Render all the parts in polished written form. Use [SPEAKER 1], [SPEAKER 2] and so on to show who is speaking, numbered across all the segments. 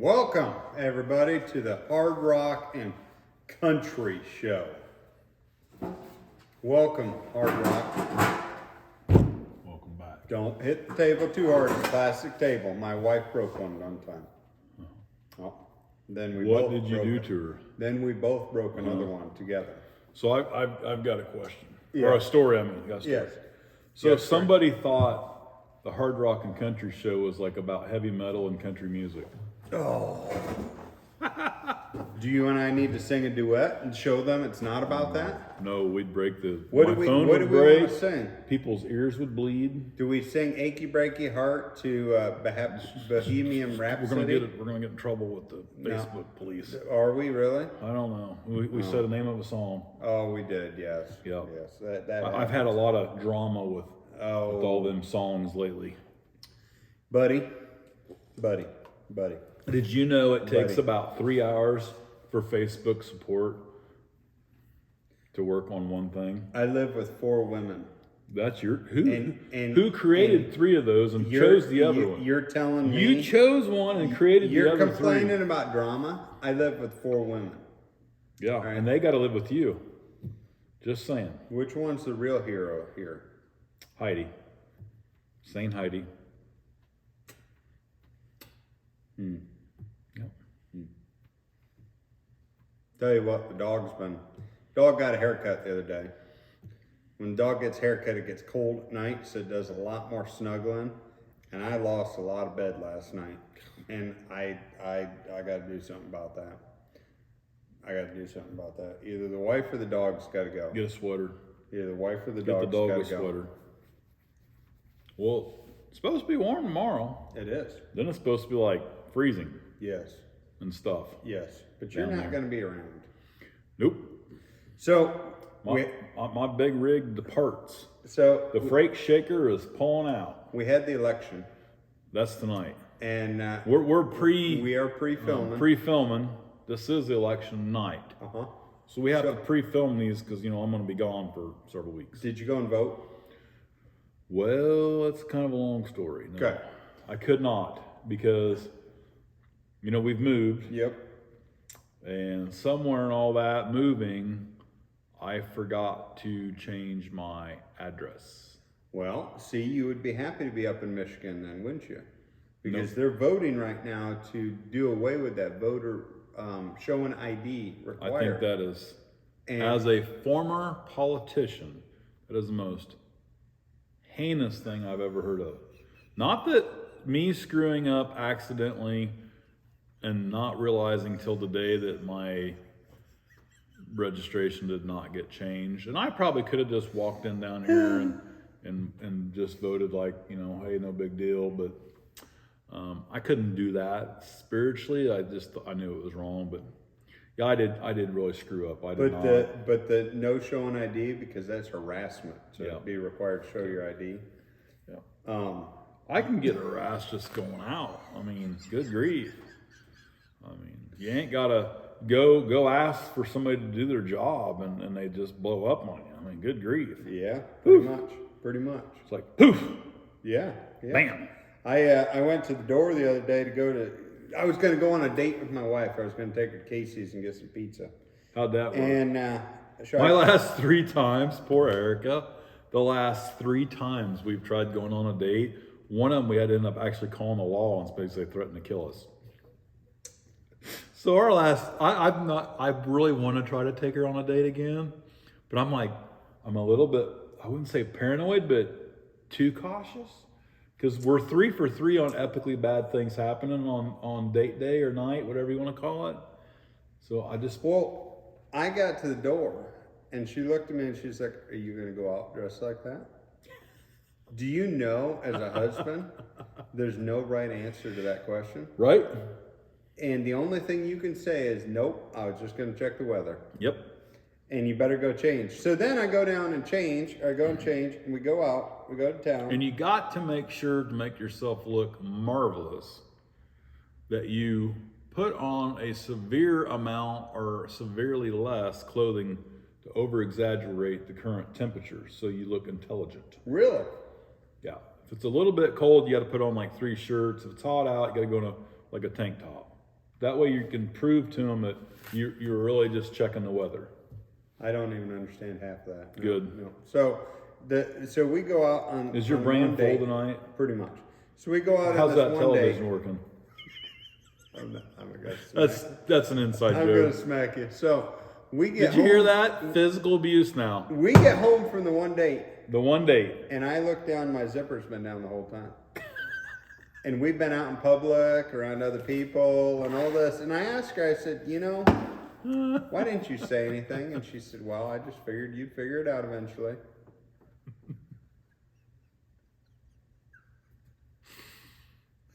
[SPEAKER 1] Welcome, everybody, to the Hard Rock and Country Show. Welcome, Hard Rock.
[SPEAKER 2] Welcome back.
[SPEAKER 1] Don't hit the table too hard. It's a plastic table. My wife broke one time. Oh, then we
[SPEAKER 2] What
[SPEAKER 1] both
[SPEAKER 2] did you
[SPEAKER 1] broke
[SPEAKER 2] do
[SPEAKER 1] it.
[SPEAKER 2] to her?
[SPEAKER 1] Then we both broke another one together.
[SPEAKER 2] So I've got a question.
[SPEAKER 1] Yeah.
[SPEAKER 2] Or a story, I mean. Got a story.
[SPEAKER 1] Yes.
[SPEAKER 2] So
[SPEAKER 1] Yes,
[SPEAKER 2] if somebody thought the Hard Rock and Country Show was like about heavy metal and country music.
[SPEAKER 1] Oh. Do you and I need to sing a duet and show them it's not about that?
[SPEAKER 2] No, we'd break the
[SPEAKER 1] What
[SPEAKER 2] my
[SPEAKER 1] do we
[SPEAKER 2] phone
[SPEAKER 1] want
[SPEAKER 2] would break.
[SPEAKER 1] to sing?
[SPEAKER 2] People's ears would bleed.
[SPEAKER 1] Do we sing "Achy Breaky Heart" to Bohemian Rhapsody?
[SPEAKER 2] We're gonna get in trouble with the Facebook police.
[SPEAKER 1] Are we really?
[SPEAKER 2] I don't know. We said the name of a song.
[SPEAKER 1] Oh, we did. Yes.
[SPEAKER 2] Yep.
[SPEAKER 1] Yes.
[SPEAKER 2] I've had a lot of drama with all them songs lately.
[SPEAKER 1] buddy.
[SPEAKER 2] Did you know it takes
[SPEAKER 1] Buddy.
[SPEAKER 2] about 3 hours for Facebook support to work on one thing?
[SPEAKER 1] I live with 4 women.
[SPEAKER 2] That's your who?
[SPEAKER 1] And
[SPEAKER 2] Who created 3 of those and chose the other one?
[SPEAKER 1] You're telling me
[SPEAKER 2] You chose one and created the
[SPEAKER 1] you're
[SPEAKER 2] other
[SPEAKER 1] complaining
[SPEAKER 2] 3.
[SPEAKER 1] about drama. I live with 4 women.
[SPEAKER 2] Yeah,
[SPEAKER 1] right.
[SPEAKER 2] and they got to live with you. Just saying.
[SPEAKER 1] Which one's the real hero here?
[SPEAKER 2] Heidi. Saint Heidi. Yep.
[SPEAKER 1] Tell you what, the dog got a haircut the other day. When the dog gets a haircut, it gets cold at night, so it does a lot more snuggling. And I lost a lot of bed last night. And I got to do something about that. Either the wife or the dog's got to go.
[SPEAKER 2] Get a sweater.
[SPEAKER 1] Either the wife or the
[SPEAKER 2] Get the
[SPEAKER 1] dog's
[SPEAKER 2] dog
[SPEAKER 1] got
[SPEAKER 2] a
[SPEAKER 1] to go.
[SPEAKER 2] sweater. Well, it's supposed to be warm tomorrow.
[SPEAKER 1] It is.
[SPEAKER 2] Then it's supposed to be like freezing
[SPEAKER 1] Yes.
[SPEAKER 2] and stuff.
[SPEAKER 1] Yes. But you're
[SPEAKER 2] Down
[SPEAKER 1] not
[SPEAKER 2] there.
[SPEAKER 1] going to be around.
[SPEAKER 2] Nope.
[SPEAKER 1] So,
[SPEAKER 2] My big rig departs.
[SPEAKER 1] so
[SPEAKER 2] The freight shaker is pulling out.
[SPEAKER 1] we had the election,
[SPEAKER 2] That's tonight.
[SPEAKER 1] and
[SPEAKER 2] We're
[SPEAKER 1] we are pre-filming.
[SPEAKER 2] pre-filming. This is the election night,
[SPEAKER 1] Uh-huh.
[SPEAKER 2] so we have to pre-film these because I'm going to be gone for several weeks.
[SPEAKER 1] Did you go and vote?
[SPEAKER 2] Well, that's kind of a long story. No,
[SPEAKER 1] Okay.
[SPEAKER 2] I could not because we've moved,
[SPEAKER 1] Yep.
[SPEAKER 2] and somewhere in all that moving, I forgot to change my address.
[SPEAKER 1] Well, see, you would be happy to be up in Michigan then, wouldn't you? Because they're voting right now to do away with that voter showing ID required.
[SPEAKER 2] I think that is,
[SPEAKER 1] And-
[SPEAKER 2] as a former politician, that is the most heinous thing I've ever heard of. Not that me screwing up accidentally and not realizing till today that my registration did not get changed. And I probably could have just walked in down here and just voted like, hey, no big deal. But I couldn't do that spiritually. I knew it was wrong, but yeah, I did really screw up. I did not.
[SPEAKER 1] But the no showing ID, because that's harassment to
[SPEAKER 2] Yeah.
[SPEAKER 1] be required to show your ID.
[SPEAKER 2] Yeah. I can get harassed just going out. I mean, good grief. I mean, you ain't gotta go ask for somebody to do their job and they just blow up on you. I mean, good grief.
[SPEAKER 1] Yeah, pretty much.
[SPEAKER 2] It's like poof,
[SPEAKER 1] Yeah.
[SPEAKER 2] bam.
[SPEAKER 1] I went to the door the other day I was going to go on a date with my wife. I was going to take her to Casey's and get some pizza.
[SPEAKER 2] How'd that work?
[SPEAKER 1] And
[SPEAKER 2] My last 3 times, poor Erica, the last 3 times we've tried going on a date, one of them we had to end up actually calling the law and basically threatened to kill us. So our last, I really want to try to take her on a date again, but I'm a little bit, I wouldn't say paranoid, but too cautious. Because we're 3 for 3 on epically bad things happening on date day or night, whatever you want to call it. So
[SPEAKER 1] I got to the door and she looked at me and she's like, "Are you going to go out dressed like that?" Do you know, as a husband, there's no right answer to that question?
[SPEAKER 2] Right?
[SPEAKER 1] And the only thing you can say is, "Nope, I was just going to check the weather."
[SPEAKER 2] Yep.
[SPEAKER 1] And you better go change. So then I go down and change, and we go out, we go to town.
[SPEAKER 2] And you got to make sure to make yourself look marvelous that you put on a severe amount or severely less clothing to over exaggerate the current temperature so you look intelligent.
[SPEAKER 1] Really?
[SPEAKER 2] Yeah. If it's a little bit cold, you got to put on like 3 shirts. If it's hot out, you got to go in like a tank top. That way you can prove to them that you're really just checking the weather.
[SPEAKER 1] I don't even understand half that. No,
[SPEAKER 2] Good.
[SPEAKER 1] No. So we go out on.
[SPEAKER 2] Is your
[SPEAKER 1] on
[SPEAKER 2] brain
[SPEAKER 1] one
[SPEAKER 2] full
[SPEAKER 1] date,
[SPEAKER 2] tonight?
[SPEAKER 1] Pretty much. So we go out
[SPEAKER 2] How's
[SPEAKER 1] on this
[SPEAKER 2] that
[SPEAKER 1] one
[SPEAKER 2] television
[SPEAKER 1] date.
[SPEAKER 2] working?
[SPEAKER 1] I'm gonna smack
[SPEAKER 2] That's an inside
[SPEAKER 1] I'm gonna
[SPEAKER 2] joke.
[SPEAKER 1] smack you. So we get.
[SPEAKER 2] Did you hear
[SPEAKER 1] home-
[SPEAKER 2] that? Physical abuse now.
[SPEAKER 1] We get home from the one date,
[SPEAKER 2] The one date.
[SPEAKER 1] and I look down. My zipper's been down the whole time. And we've been out in public around other people and all this. And I asked her, I said, why didn't you say anything? And she said, well, I just figured you'd figure it out eventually.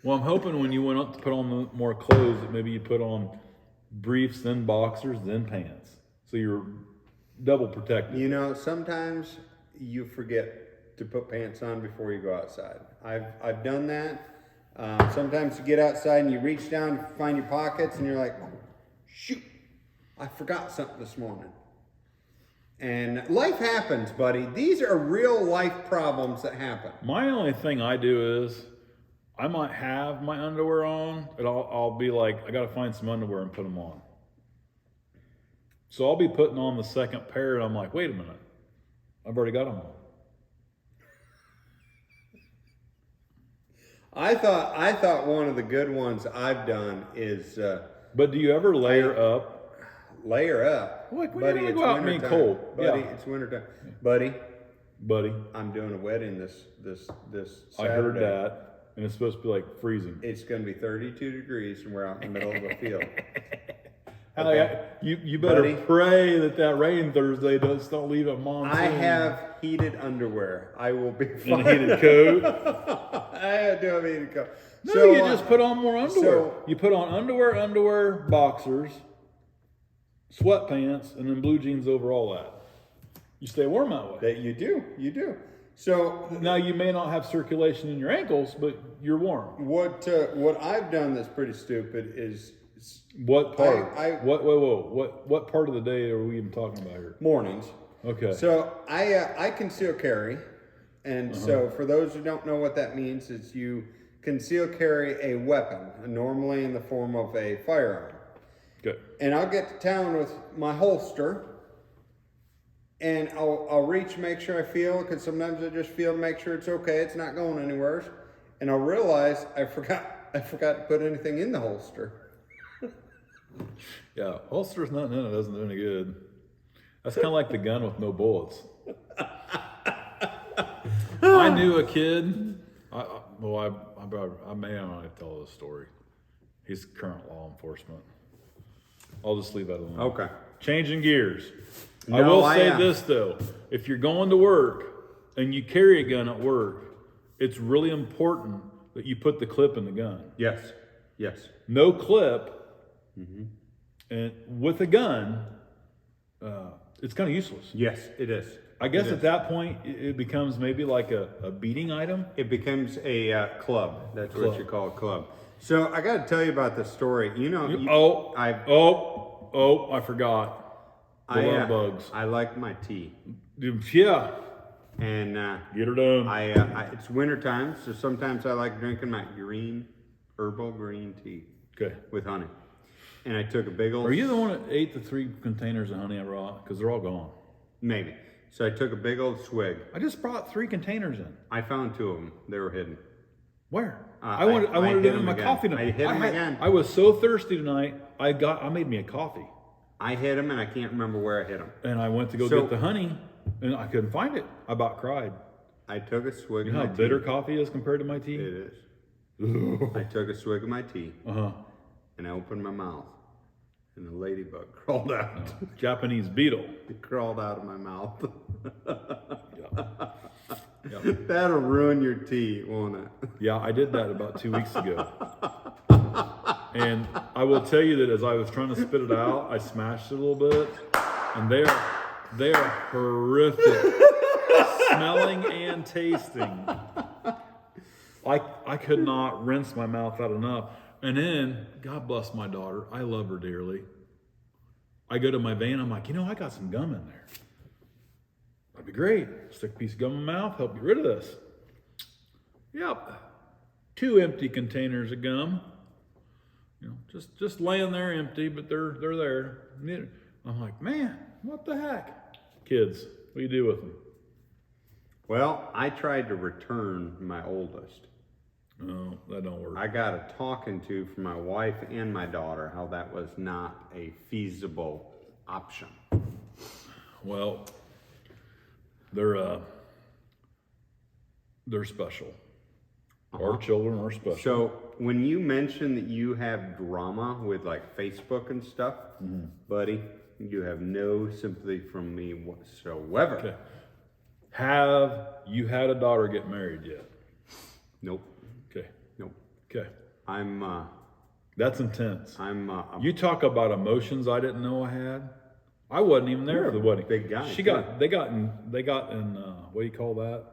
[SPEAKER 2] Well, I'm hoping when you went up to put on more clothes that maybe you put on briefs, then boxers, then pants. So you're double protected.
[SPEAKER 1] Sometimes you forget to put pants on before you go outside. I've done that. Sometimes you get outside and you reach down to find your pockets and you're like, shoot, I forgot something this morning. And life happens, buddy. These are real life problems that happen.
[SPEAKER 2] My only thing I do is I might have my underwear on, and I'll be like, I got to find some underwear and put them on. So I'll be putting on the second pair, and I'm like, wait a minute, I've already got them on.
[SPEAKER 1] I thought one of the good ones I've done is
[SPEAKER 2] But do you ever layer up?
[SPEAKER 1] layer up.
[SPEAKER 2] Like when
[SPEAKER 1] buddy,
[SPEAKER 2] you
[SPEAKER 1] it's
[SPEAKER 2] go out and be
[SPEAKER 1] wintertime.
[SPEAKER 2] cold.
[SPEAKER 1] Buddy,
[SPEAKER 2] Yeah.
[SPEAKER 1] it's wintertime. Buddy, I'm doing a wedding this Saturday.
[SPEAKER 2] I heard that, and it's supposed to be like freezing.
[SPEAKER 1] It's going to be 32 degrees and we're out in the middle of a field.
[SPEAKER 2] You better
[SPEAKER 1] Buddy.
[SPEAKER 2] pray that rain Thursday don't leave a monsoon.
[SPEAKER 1] I have heated underwear. I will be fine.
[SPEAKER 2] And a heated coat.
[SPEAKER 1] I do have a heated coat.
[SPEAKER 2] No, you just put on more underwear.
[SPEAKER 1] so-
[SPEAKER 2] You put on underwear, boxers, sweatpants, and then blue jeans over all that. You stay warm that way.
[SPEAKER 1] That you do. So
[SPEAKER 2] Now you may not have circulation in your ankles, but you're warm.
[SPEAKER 1] what I've done that's pretty stupid is
[SPEAKER 2] What part?
[SPEAKER 1] I-
[SPEAKER 2] What part of the day are we even talking about here?
[SPEAKER 1] mornings.
[SPEAKER 2] Okay.
[SPEAKER 1] So I conceal carry, and so for those who don't know what that means, is you conceal carry a weapon, normally in the form of a firearm.
[SPEAKER 2] Good.
[SPEAKER 1] And I'll get to town with my holster, and I'll reach, make sure I feel, because sometimes I just feel, make sure it's okay, it's not going anywhere, and I'll realize I forgot to put anything in the holster.
[SPEAKER 2] Yeah, holster's nothing in it doesn't do any good. That's kind of like the gun with no bullets. I knew a kid. I may not tell this story. He's current law enforcement. I'll just leave that alone.
[SPEAKER 1] Okay.
[SPEAKER 2] Changing gears. I
[SPEAKER 1] No,
[SPEAKER 2] will
[SPEAKER 1] I
[SPEAKER 2] say
[SPEAKER 1] am.
[SPEAKER 2] this though: if you're going to work and you carry a gun at work, it's really important that you put the clip in the gun.
[SPEAKER 1] Yes.
[SPEAKER 2] No clip, and with a gun, it's kind of useless.
[SPEAKER 1] Yes, it is.
[SPEAKER 2] I guess at that point, it becomes maybe like a beating item.
[SPEAKER 1] It becomes a club. That's
[SPEAKER 2] Club.
[SPEAKER 1] what you call a club. So I got to tell you about this story.
[SPEAKER 2] I forgot. The love bugs.
[SPEAKER 1] I like my tea,
[SPEAKER 2] Yeah,
[SPEAKER 1] and
[SPEAKER 2] get her done.
[SPEAKER 1] it's winter time, so sometimes I like drinking my herbal green tea
[SPEAKER 2] Okay.
[SPEAKER 1] with honey. And I took a big old.
[SPEAKER 2] Are you the one that ate the 3 containers of honey I brought? Because they're all gone.
[SPEAKER 1] Maybe. So I took a big old swig.
[SPEAKER 2] I just brought 3 containers in.
[SPEAKER 1] I found 2 of them. They were hidden.
[SPEAKER 2] Where?
[SPEAKER 1] I
[SPEAKER 2] I wanted
[SPEAKER 1] hit
[SPEAKER 2] it in
[SPEAKER 1] them
[SPEAKER 2] my
[SPEAKER 1] again.
[SPEAKER 2] coffee.
[SPEAKER 1] I hit them again.
[SPEAKER 2] I was so thirsty tonight. I made me a coffee,
[SPEAKER 1] I hit them, and I can't remember where I hit them.
[SPEAKER 2] and I went to go
[SPEAKER 1] So-
[SPEAKER 2] get the honey, and I couldn't find it. I about cried.
[SPEAKER 1] I took a swig
[SPEAKER 2] You
[SPEAKER 1] of
[SPEAKER 2] know
[SPEAKER 1] my
[SPEAKER 2] how
[SPEAKER 1] tea.
[SPEAKER 2] bitter coffee is compared to my tea?
[SPEAKER 1] It is. I took a swig of my tea, and I opened my mouth, and a ladybug crawled out.
[SPEAKER 2] Japanese beetle.
[SPEAKER 1] It crawled out of my mouth.
[SPEAKER 2] Yeah.
[SPEAKER 1] That'll ruin your tea, won't it?
[SPEAKER 2] Yeah, I did that about 2 weeks ago. And I will tell you that as I was trying to spit it out, I smashed it a little bit. And they are horrific. Smelling and tasting. I could not rinse my mouth out enough. And then, God bless my daughter, I love her dearly. I go to my van, I'm like, I got some gum in there. That'd be great. Stick a piece of gum in my mouth, help get rid of this. Yep. 2 empty containers of gum. You know, just laying there empty, but they're there. I'm like, man, what the heck? Kids, what do you do with them?
[SPEAKER 1] Well, I tried to return my oldest.
[SPEAKER 2] No, that don't work.
[SPEAKER 1] I got a talking to from my wife and my daughter how that was not a feasible option.
[SPEAKER 2] Well, they're special. Our children are special.
[SPEAKER 1] So when you mention that you have drama with like Facebook and stuff, buddy, you have no sympathy from me whatsoever.
[SPEAKER 2] Okay. Have you had a daughter get married yet?
[SPEAKER 1] Nope.
[SPEAKER 2] Okay.
[SPEAKER 1] Nope.
[SPEAKER 2] Okay. That's intense.
[SPEAKER 1] I'm
[SPEAKER 2] You talk about emotions I didn't know I had. I wasn't even there
[SPEAKER 1] You're
[SPEAKER 2] for the
[SPEAKER 1] a
[SPEAKER 2] wedding.
[SPEAKER 1] big guy,
[SPEAKER 2] They got in what do you call that?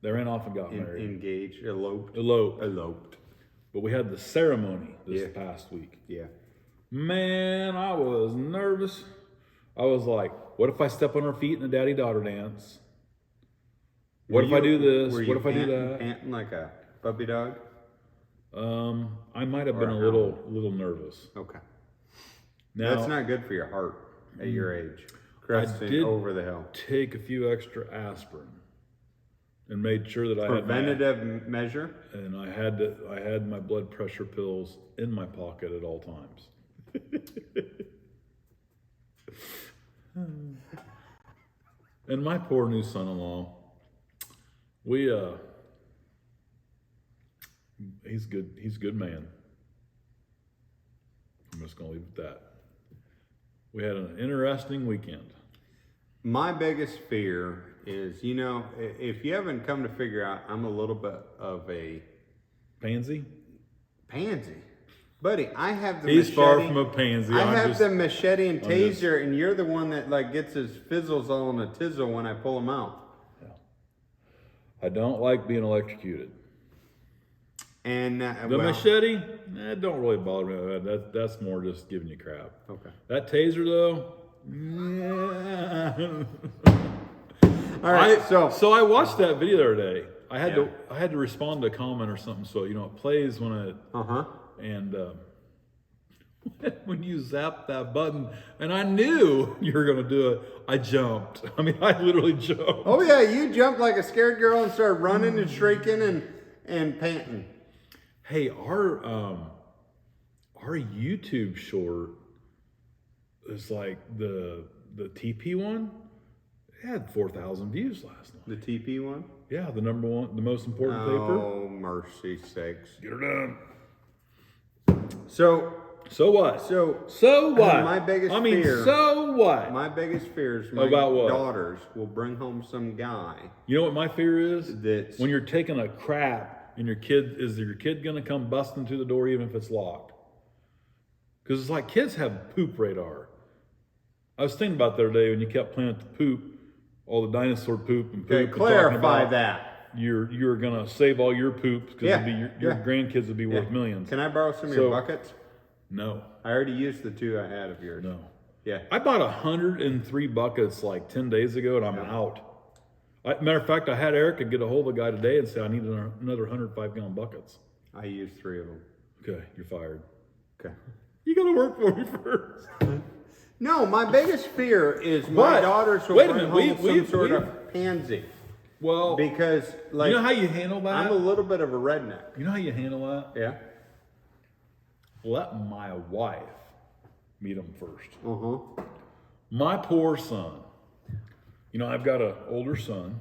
[SPEAKER 2] They ran off and got married.
[SPEAKER 1] engaged, eloped.
[SPEAKER 2] Eloped. But we had the ceremony this past week.
[SPEAKER 1] Yeah.
[SPEAKER 2] Man, I was nervous. I was like, what if I step on her feet in the daddy-daughter dance? What if I do this? What if I do that?
[SPEAKER 1] Panting like a puppy dog?
[SPEAKER 2] I might have been a little nervous.
[SPEAKER 1] Okay.
[SPEAKER 2] Now,
[SPEAKER 1] That's not good for your heart at your age.
[SPEAKER 2] I
[SPEAKER 1] Cresting
[SPEAKER 2] did
[SPEAKER 1] over the hill.
[SPEAKER 2] take a few extra aspirin and made sure that I
[SPEAKER 1] Preventative measure?
[SPEAKER 2] and I had my blood pressure pills in my pocket at all times. And my poor new son-in-law, he's a good man. I'm just gonna leave it at that. We had an interesting weekend.
[SPEAKER 1] My biggest fear is, if you haven't come to figure out, I'm a little bit of a
[SPEAKER 2] Pansy?
[SPEAKER 1] pansy. Buddy, I have the
[SPEAKER 2] He's
[SPEAKER 1] machete.
[SPEAKER 2] far from a pansy.
[SPEAKER 1] I
[SPEAKER 2] I'm
[SPEAKER 1] have
[SPEAKER 2] just-
[SPEAKER 1] the machete and
[SPEAKER 2] I'm just-
[SPEAKER 1] taser, and you're the one that like gets his fizzles all in a tizzle when I pull him out.
[SPEAKER 2] I don't like being electrocuted.
[SPEAKER 1] And
[SPEAKER 2] The machete, don't really bother me. That's more just giving you crap.
[SPEAKER 1] Okay.
[SPEAKER 2] That taser though, yeah.
[SPEAKER 1] All right.
[SPEAKER 2] So I watched that video the other day. I had to respond to a comment or something. So it plays when it and when you zap that button, and I knew you were gonna do it. I jumped. I mean, I literally jumped.
[SPEAKER 1] Oh yeah, you jumped like a scared girl and started running and shrieking and panting.
[SPEAKER 2] Hey, our YouTube short is like the TP one. It had 4,000 views last night.
[SPEAKER 1] The TP one?
[SPEAKER 2] Yeah, the number one, the most important paper.
[SPEAKER 1] Oh, mercy sakes.
[SPEAKER 2] Get her done.
[SPEAKER 1] So
[SPEAKER 2] what?
[SPEAKER 1] So
[SPEAKER 2] what?
[SPEAKER 1] my biggest
[SPEAKER 2] fear. So what?
[SPEAKER 1] My biggest fear is my
[SPEAKER 2] About what?
[SPEAKER 1] daughters will bring home some guy.
[SPEAKER 2] You know what my fear is?
[SPEAKER 1] That's
[SPEAKER 2] When you're taking a crap and your kid gonna come busting through the door even if it's locked? Because it's like kids have poop radar. I was thinking about the other day when you kept playing with the poop, all the dinosaur poop and poop.
[SPEAKER 1] Okay,
[SPEAKER 2] and
[SPEAKER 1] clarify
[SPEAKER 2] talking about
[SPEAKER 1] that.
[SPEAKER 2] You're gonna save all your poop because your grandkids would be worth millions.
[SPEAKER 1] Can I borrow some of your buckets?
[SPEAKER 2] No.
[SPEAKER 1] I already used the 2 I had of yours.
[SPEAKER 2] No.
[SPEAKER 1] Yeah.
[SPEAKER 2] I bought 103 buckets like 10 days ago, and I'm out. Matter of fact, I had Erica get a hold of the guy today and say I need another 105-gallon buckets.
[SPEAKER 1] I used 3 of them.
[SPEAKER 2] Okay, you're fired.
[SPEAKER 1] Okay.
[SPEAKER 2] You gotta work for me first.
[SPEAKER 1] No, my biggest fear is my
[SPEAKER 2] What?
[SPEAKER 1] daughters will
[SPEAKER 2] Wait a
[SPEAKER 1] bring
[SPEAKER 2] minute,
[SPEAKER 1] home some sort of pansy.
[SPEAKER 2] Well,
[SPEAKER 1] Because, like,
[SPEAKER 2] you know how you handle that?
[SPEAKER 1] I'm a little bit of a redneck.
[SPEAKER 2] You know how you handle that?
[SPEAKER 1] Yeah.
[SPEAKER 2] Let my wife meet him first.
[SPEAKER 1] Uh-huh.
[SPEAKER 2] My poor son. I've got an older son.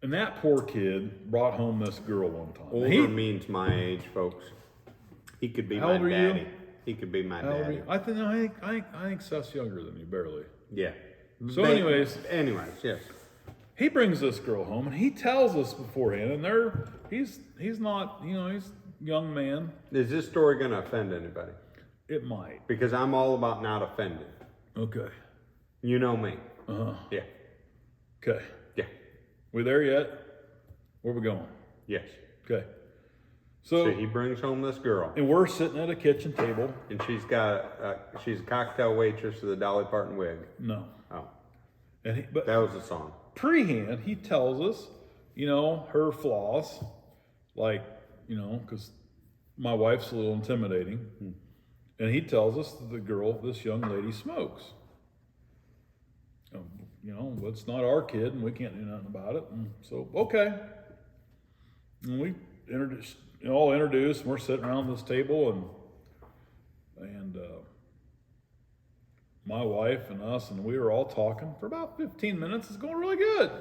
[SPEAKER 2] And that poor kid brought home this girl one time.
[SPEAKER 1] Older means my age, folks. He could be
[SPEAKER 2] How
[SPEAKER 1] my
[SPEAKER 2] old are you?
[SPEAKER 1] daddy. He could be my
[SPEAKER 2] How old are
[SPEAKER 1] daddy.
[SPEAKER 2] you? I think Seth's younger than you, barely.
[SPEAKER 1] Yeah.
[SPEAKER 2] So anyways,
[SPEAKER 1] yes.
[SPEAKER 2] he brings this girl home and he tells us beforehand, and he's not, he's a young man.
[SPEAKER 1] Is this story going to offend anybody?
[SPEAKER 2] It might.
[SPEAKER 1] Because I'm all about not offending.
[SPEAKER 2] Okay.
[SPEAKER 1] You know me.
[SPEAKER 2] Uh-huh.
[SPEAKER 1] Yeah.
[SPEAKER 2] Okay.
[SPEAKER 1] Yeah.
[SPEAKER 2] We there yet? Where we going?
[SPEAKER 1] Yes.
[SPEAKER 2] Okay.
[SPEAKER 1] So he brings home this girl,
[SPEAKER 2] and we're sitting at a kitchen table.
[SPEAKER 1] and she's a cocktail waitress with a Dolly Parton wig.
[SPEAKER 2] No.
[SPEAKER 1] Oh,
[SPEAKER 2] But
[SPEAKER 1] that was the song.
[SPEAKER 2] pre-hand, he tells us, her flaws, like, because my wife's a little intimidating. And he tells us that this young lady smokes. You know, it's not our kid and we can't do nothing about it. And so, okay. And we all introduced, and we're sitting around this table, and my wife and us, and we were all talking for about 15 minutes. It's going really good.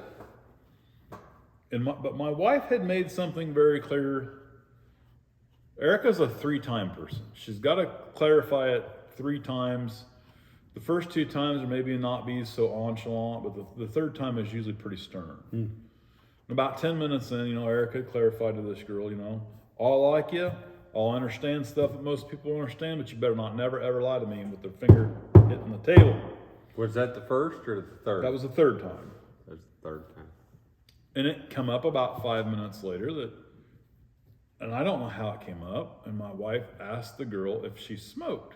[SPEAKER 2] But my wife had made something very clear. Erica's a 3-time person. She's got to clarify it 3 times. The first 2 times are maybe not be so nonchalant, but the third time is usually pretty stern. About 10 minutes in, Erica clarified to this girl, I'll like you, I'll understand stuff that most people understand, but you better not never ever lie to me with their finger hitting the table.
[SPEAKER 1] Was that the first or the third?
[SPEAKER 2] That was the 3rd time.
[SPEAKER 1] That was the 3rd time.
[SPEAKER 2] And it come up about 5 minutes later and I don't know how it came up, and my wife asked the girl if she smoked.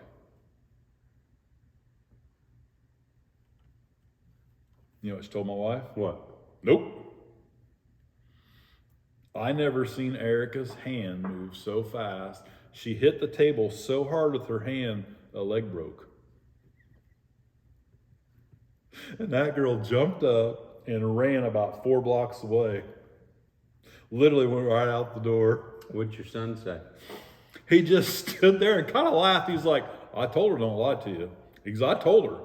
[SPEAKER 2] You know what she told my wife?
[SPEAKER 1] What?
[SPEAKER 2] Nope. I never seen Erica's hand move so fast. She hit the table so hard with her hand, a leg broke. And that girl jumped up and ran about 4 blocks away. Literally went right out the door.
[SPEAKER 1] What'd your son say?
[SPEAKER 2] He just stood there and kind of laughed. He's like, I told her don't lie to you. Because I told her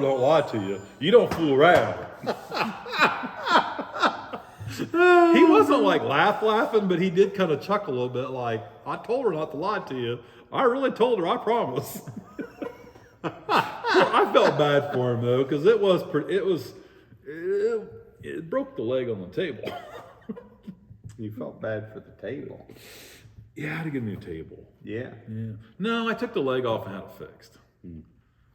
[SPEAKER 2] don't lie to you. You don't fool around. He wasn't like laughing, but he did kind of chuckle a little bit like, I told her not to lie to you. I really told her, I promise. I felt bad for him though, because it broke the leg on the table.
[SPEAKER 1] You felt bad for the table.
[SPEAKER 2] Yeah, I had to get a new table.
[SPEAKER 1] Yeah.
[SPEAKER 2] No, I took the leg off and had it fixed.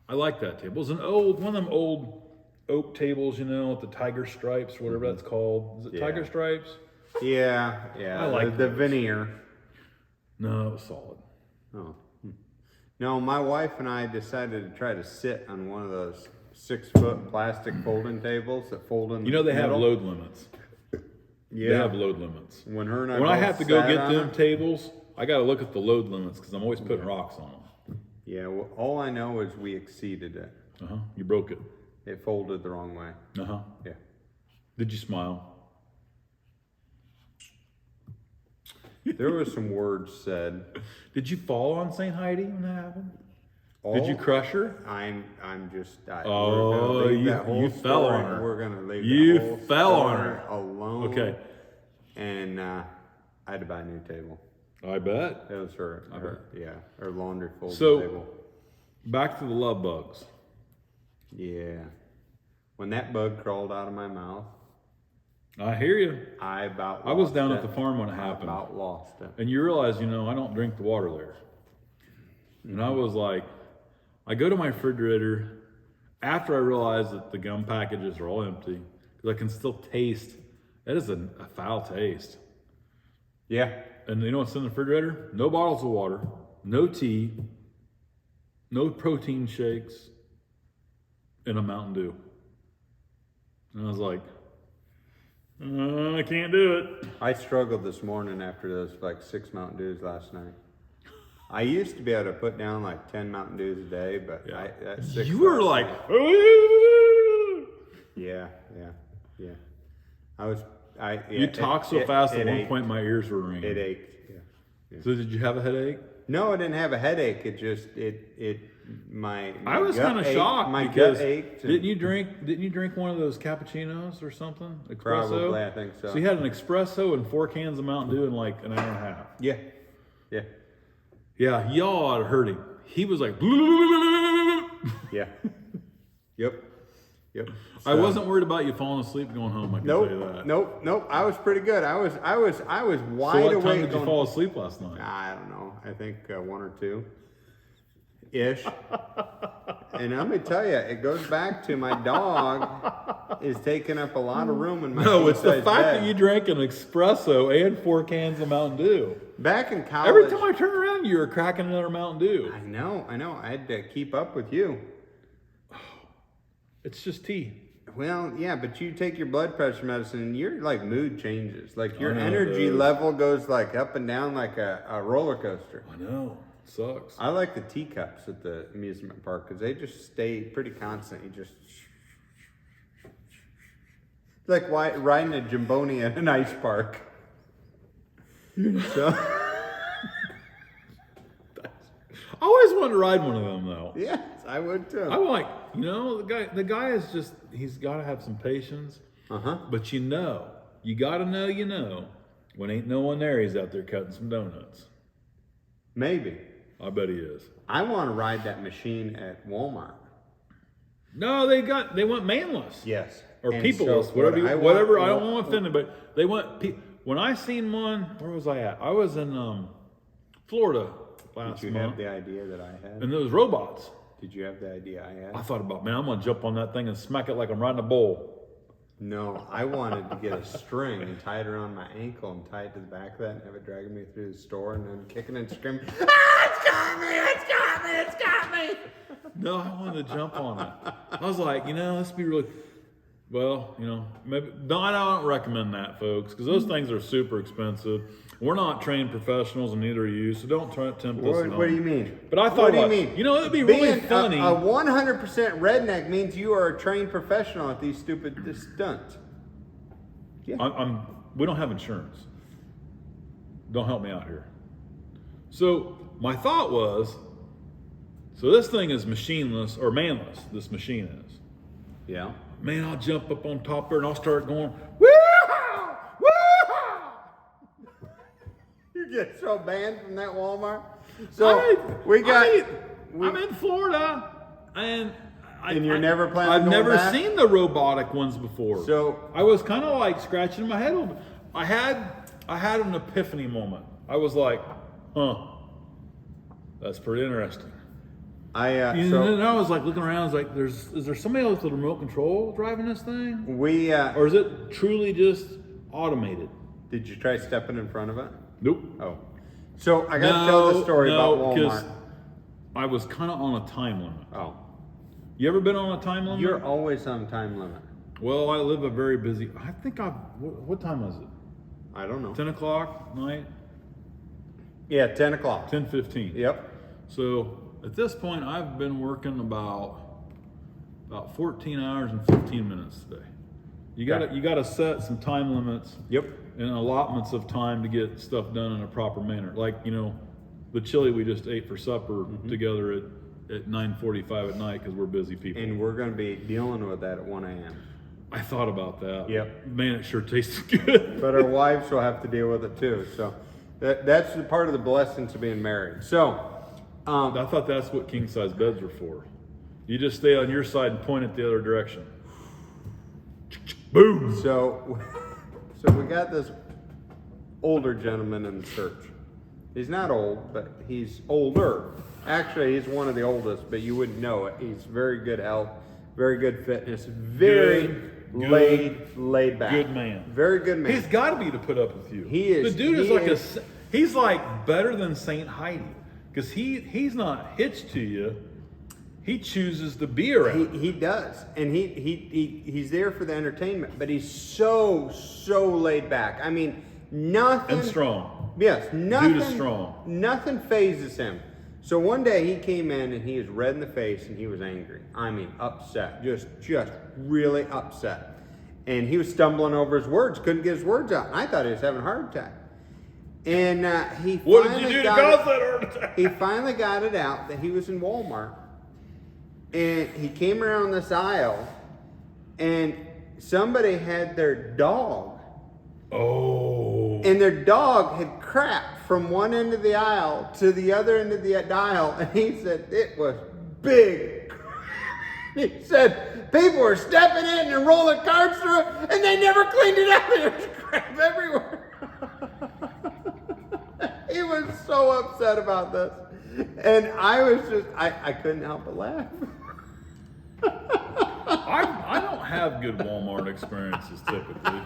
[SPEAKER 2] I like that table. It was one of them old oak tables, with the tiger stripes or whatever that's called. Is it tiger stripes?
[SPEAKER 1] Yeah.
[SPEAKER 2] I like
[SPEAKER 1] the
[SPEAKER 2] those.
[SPEAKER 1] veneer.
[SPEAKER 2] No, it was solid.
[SPEAKER 1] Oh. No, my wife and I decided to try to sit on one of those 6-foot plastic folding tables that fold in.
[SPEAKER 2] They have load limits.
[SPEAKER 1] Yeah.
[SPEAKER 2] They have load limits.
[SPEAKER 1] When her and I
[SPEAKER 2] When I
[SPEAKER 1] both
[SPEAKER 2] have to go
[SPEAKER 1] sat
[SPEAKER 2] get
[SPEAKER 1] on
[SPEAKER 2] them
[SPEAKER 1] it-
[SPEAKER 2] tables, I got to look at the load limits because I'm always putting rocks on them.
[SPEAKER 1] Yeah, well, all I know is we exceeded it.
[SPEAKER 2] You broke it.
[SPEAKER 1] It folded the wrong way. Yeah.
[SPEAKER 2] Did you smile?
[SPEAKER 1] There was some words said.
[SPEAKER 2] Did you fall on St. Heidi when that happened?
[SPEAKER 1] All,
[SPEAKER 2] Did you crush her?
[SPEAKER 1] I'm just.
[SPEAKER 2] Oh, you fell on her.
[SPEAKER 1] We're gonna leave.
[SPEAKER 2] You
[SPEAKER 1] that whole
[SPEAKER 2] fell on
[SPEAKER 1] story
[SPEAKER 2] her.
[SPEAKER 1] alone.
[SPEAKER 2] Okay.
[SPEAKER 1] And I had to buy a new table.
[SPEAKER 2] I bet.
[SPEAKER 1] It was her laundry folding
[SPEAKER 2] So,
[SPEAKER 1] table.
[SPEAKER 2] back to the love bugs.
[SPEAKER 1] Yeah. When that bug crawled out of my mouth,
[SPEAKER 2] I hear you.
[SPEAKER 1] I
[SPEAKER 2] was down at the farm when it happened.
[SPEAKER 1] I about lost it.
[SPEAKER 2] And you realize, I don't drink the water there. And I was like, I go to my refrigerator after I realize that the gum packages are all empty, because I can still taste. That is a foul taste.
[SPEAKER 1] Yeah.
[SPEAKER 2] And you know what's in the refrigerator? No bottles of water, no tea, no protein shakes, and a Mountain Dew. And I was like, I can't do it.
[SPEAKER 1] I struggled this morning after those 6 Mountain Dews last night. I used to be able to put down 10 Mountain Dews a day, but that 6
[SPEAKER 2] You were like,
[SPEAKER 1] yeah.
[SPEAKER 2] you talked so fast at one point my ears were ringing.
[SPEAKER 1] It ached. Yeah.
[SPEAKER 2] So did you have a headache?
[SPEAKER 1] No, I didn't have a headache. It just my
[SPEAKER 2] I was kind of shocked
[SPEAKER 1] My
[SPEAKER 2] because
[SPEAKER 1] gut ached.
[SPEAKER 2] didn't you drink one of those cappuccinos or something? Espresso?
[SPEAKER 1] Probably, I think so.
[SPEAKER 2] So you had an espresso and 4 cans of Mountain Dew in an hour and a half.
[SPEAKER 1] Yeah.
[SPEAKER 2] Yeah, y'all ought to heard him. He was like,
[SPEAKER 1] Yeah. Yep.
[SPEAKER 2] I wasn't worried about you falling asleep going home. I can tell you that.
[SPEAKER 1] Nope. I was pretty good. I was wide
[SPEAKER 2] So what
[SPEAKER 1] awake.
[SPEAKER 2] time did you fall asleep last night?
[SPEAKER 1] I don't know. I think 1 or 2 ish. And I'm gonna tell you, it goes back to my dog is taking up a lot of room in my.
[SPEAKER 2] No, it's the
[SPEAKER 1] king-size
[SPEAKER 2] fact
[SPEAKER 1] bed.
[SPEAKER 2] that you drank an espresso and 4 cans of Mountain Dew.
[SPEAKER 1] Back in college.
[SPEAKER 2] Every time I turn around, you were cracking another Mountain Dew.
[SPEAKER 1] I know. I had to keep up with you.
[SPEAKER 2] It's just tea.
[SPEAKER 1] Well, yeah, but you take your blood pressure medicine and your like mood changes. Like your
[SPEAKER 2] I know,
[SPEAKER 1] energy
[SPEAKER 2] dude.
[SPEAKER 1] level goes like up and down like a roller coaster.
[SPEAKER 2] I know. Sucks.
[SPEAKER 1] I like the teacups at the amusement park because they just stay pretty constant. You just like riding a Jamboni at an ice park. So
[SPEAKER 2] I always wanted to ride one of them though.
[SPEAKER 1] yes, I would too.
[SPEAKER 2] I'm like, the guy is just, he's got to have some patience. But you got to know, when ain't no one there, he's out there cutting some donuts.
[SPEAKER 1] Maybe.
[SPEAKER 2] I bet he is.
[SPEAKER 1] I want to ride that machine at Walmart.
[SPEAKER 2] No, they went manless.
[SPEAKER 1] Yes.
[SPEAKER 2] Or
[SPEAKER 1] And
[SPEAKER 2] peopleless,
[SPEAKER 1] so
[SPEAKER 2] whatever.
[SPEAKER 1] what
[SPEAKER 2] I don't want to offend them, but they went. When I seen one, where was I at? I was in Florida last
[SPEAKER 1] Did you
[SPEAKER 2] month,
[SPEAKER 1] have the idea that I had?
[SPEAKER 2] and there was robots.
[SPEAKER 1] Did you have the idea I had?
[SPEAKER 2] I thought about, man, I'm gonna jump on that thing and smack it like I'm riding a bull.
[SPEAKER 1] No, I wanted to get a string and tie it around my ankle and tie it to the back of that and have it dragging me through the store and then kicking and screaming, ah, it's got me, it's got me, it's got me.
[SPEAKER 2] No, I wanted to jump on it. I was like, let's be really. Well, maybe. No, I don't recommend that, folks, because those things are super expensive. We're not trained professionals, and neither are you, so don't try to tempt us.
[SPEAKER 1] What do you mean?
[SPEAKER 2] But I thought,
[SPEAKER 1] what do you mean?
[SPEAKER 2] It'd be really
[SPEAKER 1] Being
[SPEAKER 2] funny.
[SPEAKER 1] A 100% redneck means you are a trained professional at these stupid stunts. Yeah.
[SPEAKER 2] We don't have insurance. Don't help me out here. So my thought was, so this thing is machineless or manless. This machine is.
[SPEAKER 1] Yeah.
[SPEAKER 2] Man, I'll jump up on top there and I'll start going, woo-haw! Woo-haw!
[SPEAKER 1] You get so banned from that Walmart. So
[SPEAKER 2] I'm in Florida, and
[SPEAKER 1] you're never planning
[SPEAKER 2] I've
[SPEAKER 1] on doing
[SPEAKER 2] never
[SPEAKER 1] that?
[SPEAKER 2] seen the robotic ones before.
[SPEAKER 1] So
[SPEAKER 2] I was kind of like scratching my head a little bit. I had an epiphany moment. I was like, that's pretty interesting. And then I was like looking around. I was like, is there somebody else with a remote control driving this thing?
[SPEAKER 1] or
[SPEAKER 2] Or is it truly just automated?
[SPEAKER 1] did you try stepping in front of it?
[SPEAKER 2] Nope.
[SPEAKER 1] Oh. So I got to tell the story about
[SPEAKER 2] because
[SPEAKER 1] Walmart.
[SPEAKER 2] I was kind of on a time limit.
[SPEAKER 1] Oh.
[SPEAKER 2] You ever been on a time limit?
[SPEAKER 1] You're always on time limit.
[SPEAKER 2] Well, I live a very busy. I think what time is it?
[SPEAKER 1] I don't know.
[SPEAKER 2] 10 o'clock night?
[SPEAKER 1] Yeah, 10 o'clock.
[SPEAKER 2] 10:15.
[SPEAKER 1] Yep.
[SPEAKER 2] So at this point, I've been working about 14 hours and 15 minutes today. You gotta set some time limits.
[SPEAKER 1] Yep.
[SPEAKER 2] And allotments of time to get stuff done in a proper manner. Like, the chili we just ate for supper together at 9:45 at night because we're busy people.
[SPEAKER 1] And we're going to be dealing with that at 1 a.m.
[SPEAKER 2] I thought about that.
[SPEAKER 1] Yep.
[SPEAKER 2] Man, it sure tasted good.
[SPEAKER 1] But our wives will have to deal with it too. So that's the part of the blessings of being married. So
[SPEAKER 2] I thought that's what king size beds were for. You just stay on your side and point it the other direction. Boom.
[SPEAKER 1] So we got this older gentleman in the church. He's not old, but he's older. Actually, he's one of the oldest, but you wouldn't know it. He's very good health, very good fitness, very laid back.
[SPEAKER 2] Good man.
[SPEAKER 1] Very good man.
[SPEAKER 2] He's got to be to put up with you.
[SPEAKER 1] He is.
[SPEAKER 2] The dude is he's like better than Saint Heidi because he's not hitched to you. He chooses to be around.
[SPEAKER 1] He does, and he's there for the entertainment, but he's so laid back. I mean, nothing.
[SPEAKER 2] And strong.
[SPEAKER 1] Yes, nothing.
[SPEAKER 2] Dude is strong.
[SPEAKER 1] Nothing phases him. So one day he came in and he was red in the face and he was angry. I mean, upset, just really upset, and he was stumbling over his words, couldn't get his words out. And I thought he was having a heart attack. And
[SPEAKER 2] What did you do to cause that heart attack?
[SPEAKER 1] He finally got it out that he was in Walmart. And he came around this aisle, and somebody had their dog.
[SPEAKER 2] Oh.
[SPEAKER 1] And their dog had crapped from one end of the aisle to the other end of the aisle. And he said it was big. He said people were stepping in and rolling carts through it, and they never cleaned it up. There was crap everywhere. He was so upset about this. And I was just, I couldn't help but laugh.
[SPEAKER 2] I don't have good Walmart experiences typically.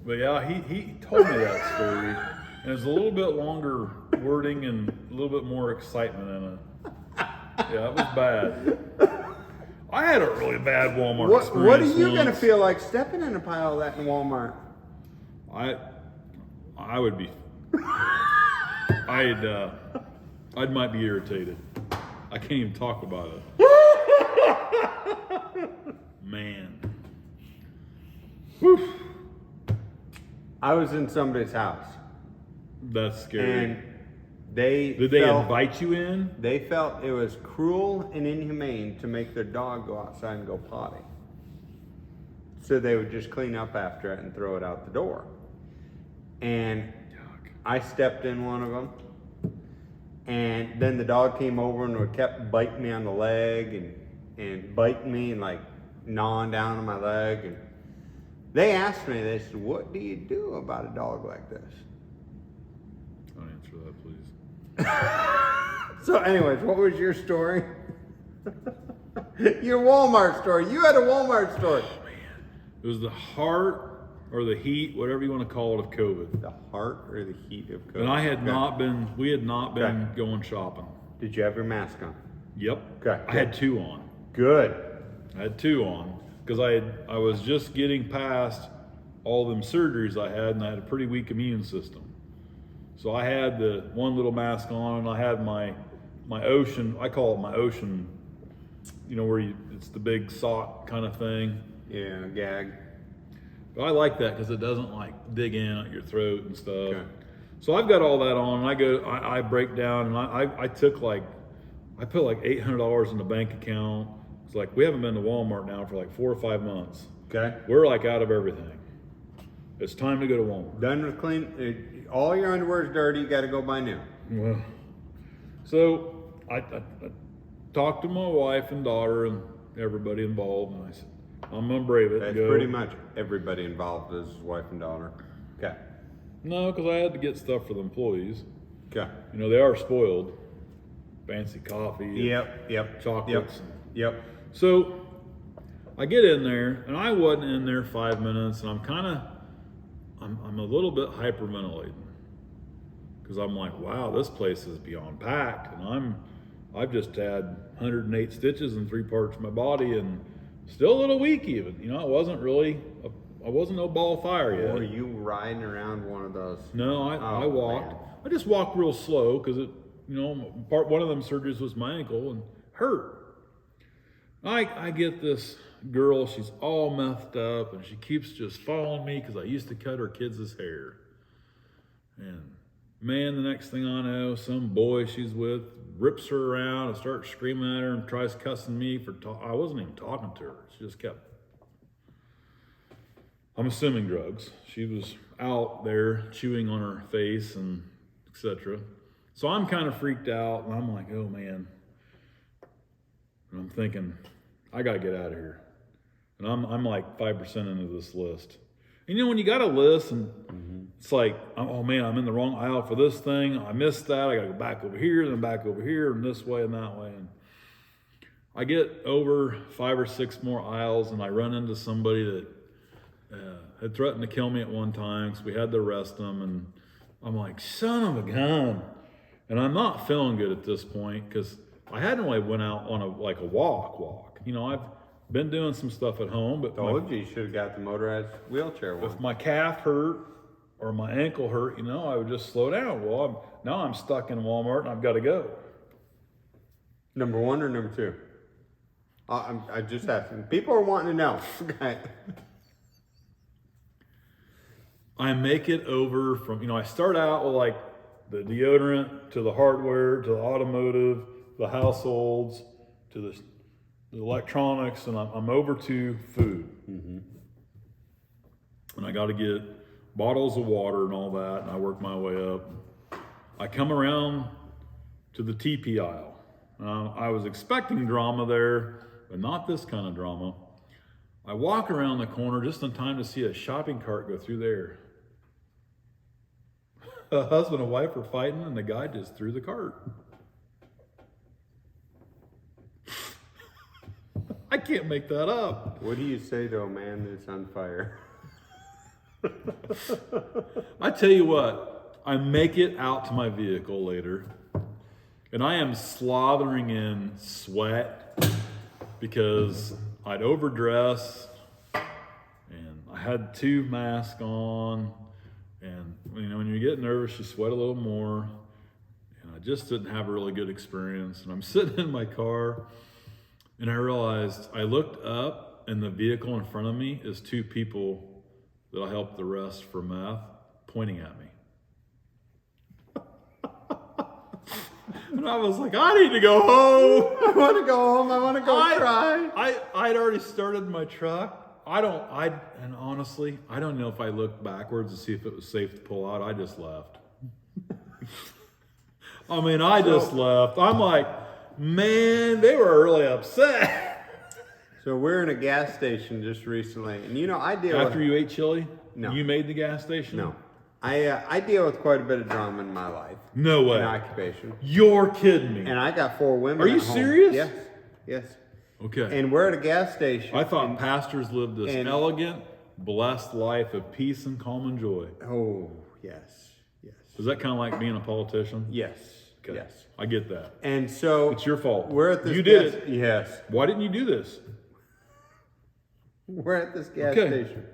[SPEAKER 2] But yeah, he told me that story. And it's a little bit longer wording and a little bit more excitement in it. Yeah, it was bad. I had a really bad Walmart
[SPEAKER 1] What are
[SPEAKER 2] experience
[SPEAKER 1] you going to
[SPEAKER 2] once.
[SPEAKER 1] feel like stepping in a pile of that in Walmart?
[SPEAKER 2] I would be. I might be irritated. I can't even talk about it. Man. Whew.
[SPEAKER 1] I was in somebody's house.
[SPEAKER 2] That's scary.
[SPEAKER 1] And did
[SPEAKER 2] they invite you in?
[SPEAKER 1] They felt it was cruel and inhumane to make their dog go outside and go potty. So they would just clean up after it and throw it out the door. And
[SPEAKER 2] Yuck.
[SPEAKER 1] I stepped in one of them. And then the dog came over and kept biting me on the leg and biting me and like gnawing down on my leg. And they asked me, they said, what do you do about a dog like this?
[SPEAKER 2] Don't answer that, please.
[SPEAKER 1] So anyways, what was your story? Your Walmart story. You had a Walmart story.
[SPEAKER 2] Oh, man. It was the heart or the heat, whatever you want to call it, of COVID.
[SPEAKER 1] The heart or the heat of COVID?
[SPEAKER 2] And we had not been
[SPEAKER 1] Okay.
[SPEAKER 2] going shopping.
[SPEAKER 1] Did you have your mask on?
[SPEAKER 2] Yep.
[SPEAKER 1] Okay.
[SPEAKER 2] I had 2 on.
[SPEAKER 1] Good.
[SPEAKER 2] I had 2 on because I was just getting past all them surgeries I had, and I had a pretty weak immune system. So I had the one little mask on, and I had my ocean. I call it my ocean. You know, where it's the big sock kind of thing.
[SPEAKER 1] Yeah, gag.
[SPEAKER 2] But I like that because it doesn't like dig in at your throat and stuff.
[SPEAKER 1] Okay.
[SPEAKER 2] So I've got all that on, and I break down, and I put like $800 in the bank account. It's like we haven't been to Walmart now for like 4 or 5 months.
[SPEAKER 1] Okay.
[SPEAKER 2] We're like out of everything. It's time to go to Walmart.
[SPEAKER 1] Done with clean. All your underwear's dirty. You got to go buy new.
[SPEAKER 2] Well, so I talked to my wife and daughter and everybody involved, and I said, I'm gonna brave it.
[SPEAKER 1] That's
[SPEAKER 2] and go.
[SPEAKER 1] pretty much everybody involved is wife and daughter. Okay.
[SPEAKER 2] No, because I had to get stuff for the employees.
[SPEAKER 1] Okay.
[SPEAKER 2] You know, they are spoiled. Fancy coffee. And
[SPEAKER 1] Yep.
[SPEAKER 2] chocolates.
[SPEAKER 1] Yep.
[SPEAKER 2] So I get in there, and I wasn't in there 5 minutes, and I'm a little bit hyperventilating because I'm like, wow, this place is beyond packed, and I've just had 108 stitches in 3 parts of my body, and still a little weak even. You know, I wasn't no ball of fire yet.
[SPEAKER 1] Were you riding around one of those?
[SPEAKER 2] No, I walked.
[SPEAKER 1] Man.
[SPEAKER 2] I just walked real slow because one of them surgeries was my ankle and hurt. I get this girl, she's all methed up, and she keeps just following me because I used to cut her kids' hair. And man, the next thing I know, some boy she's with rips her around and starts screaming at her and tries cussing me for I wasn't even talking to her. She just kept, I'm assuming drugs. She was out there chewing on her face and etc. So I'm kind of freaked out, and I'm like, oh man. And I'm thinking, I gotta get out of here. And I'm like 5% into this list. And you know, when you got a list and it's like, oh man, I'm in the wrong aisle for this thing. I missed that. I gotta go back over here, then back over here, and this way and that way. And I get over 5 or 6 more aisles, and I run into somebody that had threatened to kill me at one time, because we had to arrest him. And I'm like, son of a gun. And I'm not feeling good at this point, because I hadn't really went out on a walk. You know, I've been doing some stuff at home, but
[SPEAKER 1] Told you should have got the motorized wheelchair one.
[SPEAKER 2] if my calf hurt or my ankle hurt, you know, I would just slow down. Well, now I'm stuck in Walmart and I've got to go.
[SPEAKER 1] Number 1 or number 2? I just asking. People are wanting to know. Okay.
[SPEAKER 2] I make it over from, you know, I start out with like the deodorant to the hardware to the automotive, the households to the electronics, and I'm over to food.
[SPEAKER 1] Mm-hmm.
[SPEAKER 2] And I got to get bottles of water and all that, and I work my way up. I come around to the TP aisle. I was expecting drama there, but not this kind of drama. I walk around the corner just in time to see a shopping cart go through there. A husband and wife were fighting, and the guy just threw the cart. I can't make that up.
[SPEAKER 1] What do you say to a man that's on fire?
[SPEAKER 2] I tell you what, I make it out to my vehicle later, and I am slothering in sweat because I'd overdressed and I had 2 masks on, and when you get nervous, you sweat a little more, and I just didn't have a really good experience. And I'm sitting in my car, and I realized I looked up, and the vehicle in front of me is 2 people that I helped arrest for meth pointing at me. And I was like, I need to go home.
[SPEAKER 1] I want to go home. I want to go cry.
[SPEAKER 2] I'd already started my truck. And honestly, I don't know if I looked backwards to see if it was safe to pull out. I just left. Just left. I'm like, man, they were really upset.
[SPEAKER 1] So we're in a gas station just recently, and I deal
[SPEAKER 2] After you ate chili?
[SPEAKER 1] No.
[SPEAKER 2] You made the gas station?
[SPEAKER 1] No. I deal with quite a bit of drama in my life.
[SPEAKER 2] No way.
[SPEAKER 1] In occupation.
[SPEAKER 2] You're kidding me.
[SPEAKER 1] And I got 4 women
[SPEAKER 2] Are you
[SPEAKER 1] at home.
[SPEAKER 2] serious?
[SPEAKER 1] Yes.
[SPEAKER 2] Okay.
[SPEAKER 1] And we're at a gas station.
[SPEAKER 2] I thought pastors lived this elegant, blessed life of peace and calm and joy.
[SPEAKER 1] Oh, yes.
[SPEAKER 2] Is that kind of like being a politician?
[SPEAKER 1] Yes.
[SPEAKER 2] Okay.
[SPEAKER 1] Yes.
[SPEAKER 2] I get that.
[SPEAKER 1] And so
[SPEAKER 2] It's your fault.
[SPEAKER 1] we're at this
[SPEAKER 2] You did it.
[SPEAKER 1] Yes.
[SPEAKER 2] Why didn't you do this?
[SPEAKER 1] We're at this gas
[SPEAKER 2] Okay.
[SPEAKER 1] station.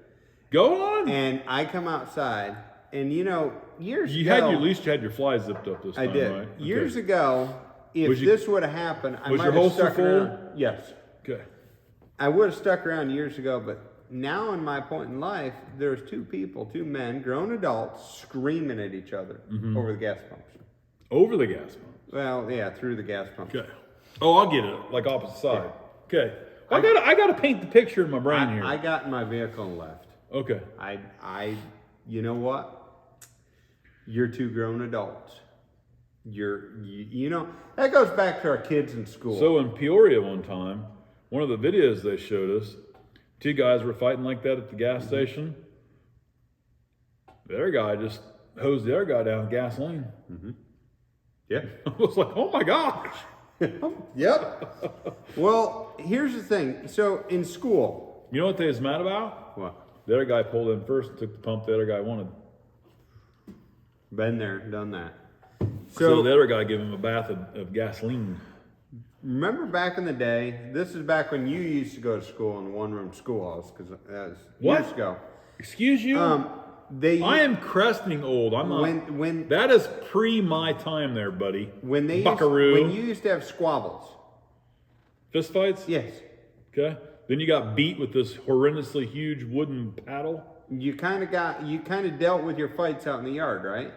[SPEAKER 2] Go on.
[SPEAKER 1] And I come outside, and years
[SPEAKER 2] You
[SPEAKER 1] ago,
[SPEAKER 2] had at least you had your flies zipped up this
[SPEAKER 1] I
[SPEAKER 2] time,
[SPEAKER 1] did.
[SPEAKER 2] right?
[SPEAKER 1] Years ago, if
[SPEAKER 2] Was you-
[SPEAKER 1] this would have happened, I
[SPEAKER 2] was
[SPEAKER 1] might
[SPEAKER 2] your
[SPEAKER 1] have
[SPEAKER 2] holster
[SPEAKER 1] stuck
[SPEAKER 2] full?
[SPEAKER 1] around. Yes.
[SPEAKER 2] Okay.
[SPEAKER 1] I would have stuck around years ago, but now in my point in life, there's 2 men, grown adults, screaming at each other over the gas pumps.
[SPEAKER 2] Over the gas pump.
[SPEAKER 1] Well, yeah, through the gas pumps.
[SPEAKER 2] Okay. Oh, I'll get it. Like opposite side. Okay. I gotta paint the picture in my brain here.
[SPEAKER 1] I got in my vehicle and left.
[SPEAKER 2] Okay.
[SPEAKER 1] You know what? You're 2 grown adults. That goes back to our kids in school.
[SPEAKER 2] So in Peoria one time, one of the videos they showed us, 2 guys were fighting like that at the gas station. The other guy just hosed the other guy down with gasoline.
[SPEAKER 1] Yeah.
[SPEAKER 2] I was like, oh my gosh.
[SPEAKER 1] Yep. Well, here's the thing. So in school.
[SPEAKER 2] You know what they was mad about?
[SPEAKER 1] What?
[SPEAKER 2] The other guy pulled in first and took the pump the other guy wanted.
[SPEAKER 1] Been there, done that.
[SPEAKER 2] So the other guy gave him a bath of gasoline.
[SPEAKER 1] Remember back in the day, this is back when you used to go to school in a 1-room schoolhouse, because that was
[SPEAKER 2] What?
[SPEAKER 1] years ago.
[SPEAKER 2] Excuse you? I am cresting old. I'm not.
[SPEAKER 1] When
[SPEAKER 2] that is pre my time there, buddy.
[SPEAKER 1] when
[SPEAKER 2] Buckaroo.
[SPEAKER 1] you used to have squabbles.
[SPEAKER 2] Fist fights?
[SPEAKER 1] Yes.
[SPEAKER 2] Okay. Then you got beat with this horrendously huge wooden paddle.
[SPEAKER 1] You kind of dealt with your fights out in the yard, right?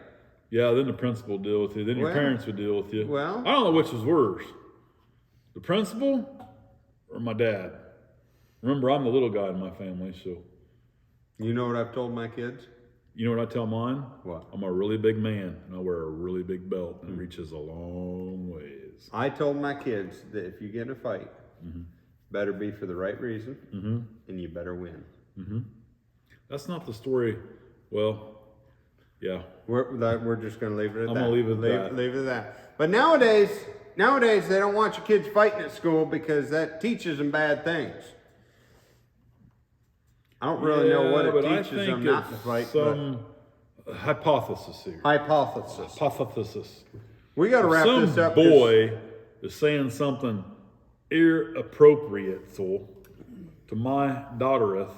[SPEAKER 2] Yeah, then the principal would deal with you. Then your
[SPEAKER 1] Well-
[SPEAKER 2] parents would deal with you.
[SPEAKER 1] well-
[SPEAKER 2] I don't know which was worse. The principal or my dad? Remember, I'm the little guy in my family, so.
[SPEAKER 1] You know what I've told my kids?
[SPEAKER 2] You know what I tell mine?
[SPEAKER 1] What?
[SPEAKER 2] I'm a really big man, and I wear a really big belt, and it reaches a long ways.
[SPEAKER 1] I told my kids that if you get in a fight, better be for the right reason, and you better win.
[SPEAKER 2] That's not the story. Well, yeah.
[SPEAKER 1] We're just going to leave it at that.
[SPEAKER 2] I'm gonna leave it at that.
[SPEAKER 1] Leave it at that. But nowadays they don't want your kids fighting at school because that teaches them bad things. I don't really know what it
[SPEAKER 2] but I
[SPEAKER 1] teaches
[SPEAKER 2] think
[SPEAKER 1] them not to
[SPEAKER 2] it's
[SPEAKER 1] fight.
[SPEAKER 2] some hypothesis here.
[SPEAKER 1] Hypothesis.
[SPEAKER 2] Hypothesis.
[SPEAKER 1] We got to wrap
[SPEAKER 2] Some
[SPEAKER 1] this up. 'cause
[SPEAKER 2] boy is saying something inappropriate to my daughtereth.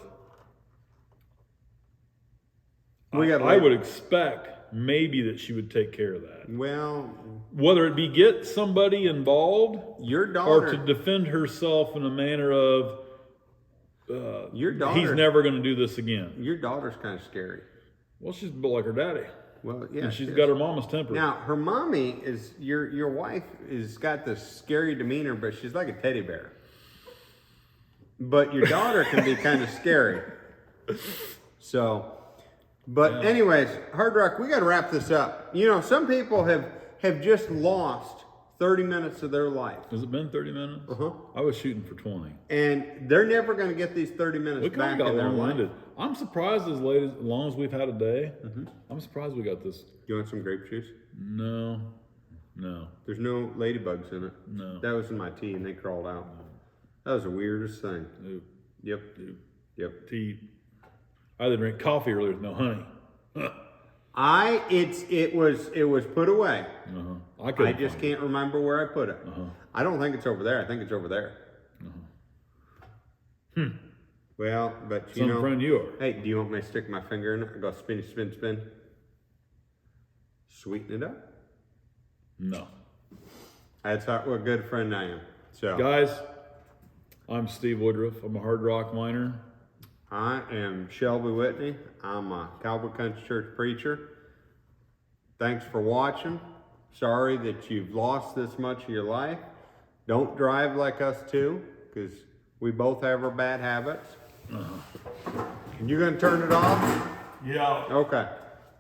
[SPEAKER 1] We got.
[SPEAKER 2] I would expect maybe that she would take care of that.
[SPEAKER 1] Well,
[SPEAKER 2] Whether it be get somebody involved
[SPEAKER 1] your
[SPEAKER 2] or to
[SPEAKER 1] daughter.
[SPEAKER 2] defend herself in a manner of
[SPEAKER 1] Your daughter.
[SPEAKER 2] he's never going to do this again.
[SPEAKER 1] Your daughter's kind of scary.
[SPEAKER 2] Well, she's built like her daddy.
[SPEAKER 1] Well, yeah.
[SPEAKER 2] And she's
[SPEAKER 1] she
[SPEAKER 2] got
[SPEAKER 1] is.
[SPEAKER 2] her mama's temper.
[SPEAKER 1] Now, her mommy is your wife is got this scary demeanor, but she's like a teddy bear. But your daughter can be kind of scary. So, but anyways, Hard Rock, we got to wrap this up. Some people have just lost 30 minutes of their life,
[SPEAKER 2] Has it been 30 minutes?
[SPEAKER 1] Uh-huh.
[SPEAKER 2] I was shooting for 20.
[SPEAKER 1] and they're never going to get these 30 minutes
[SPEAKER 2] We
[SPEAKER 1] back
[SPEAKER 2] kind of
[SPEAKER 1] in
[SPEAKER 2] got
[SPEAKER 1] their life.
[SPEAKER 2] long-winded. I'm surprised as long as we've had a day. I'm surprised we got this.
[SPEAKER 1] You want some grape juice?
[SPEAKER 2] No.
[SPEAKER 1] There's no ladybugs in it.
[SPEAKER 2] No.
[SPEAKER 1] That was in my tea, and they crawled out. That was the weirdest thing.
[SPEAKER 2] Nope.
[SPEAKER 1] Yep.
[SPEAKER 2] Nope.
[SPEAKER 1] Yep.
[SPEAKER 2] Tea. I had to drink coffee earlier with no honey.
[SPEAKER 1] It was put away.
[SPEAKER 2] I
[SPEAKER 1] I
[SPEAKER 2] couldn't
[SPEAKER 1] just
[SPEAKER 2] find
[SPEAKER 1] can't remember where I put it. I don't think it's over there. I think it's over there. Well, but you
[SPEAKER 2] Some
[SPEAKER 1] know.
[SPEAKER 2] friend you are.
[SPEAKER 1] Hey, do you want me to stick my finger in it? I go spin, spin, spin. Sweeten it up.
[SPEAKER 2] No.
[SPEAKER 1] That's what a good friend I am. So
[SPEAKER 2] Guys, I'm Steve Woodruff. I'm a hard rock miner.
[SPEAKER 1] I am Shelby Whitney. I'm a Cowboy Country Church preacher. Thanks for watching. Sorry that you've lost this much of your life. Don't drive like us too, because we both have our bad habits. And you gonna turn it off?
[SPEAKER 2] Yeah.
[SPEAKER 1] Okay.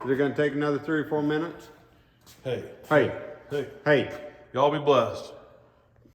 [SPEAKER 1] Is it gonna take another 3 or 4 minutes?
[SPEAKER 2] Hey.
[SPEAKER 1] Hey,
[SPEAKER 2] Hey.
[SPEAKER 1] hey.
[SPEAKER 2] Y'all be blessed.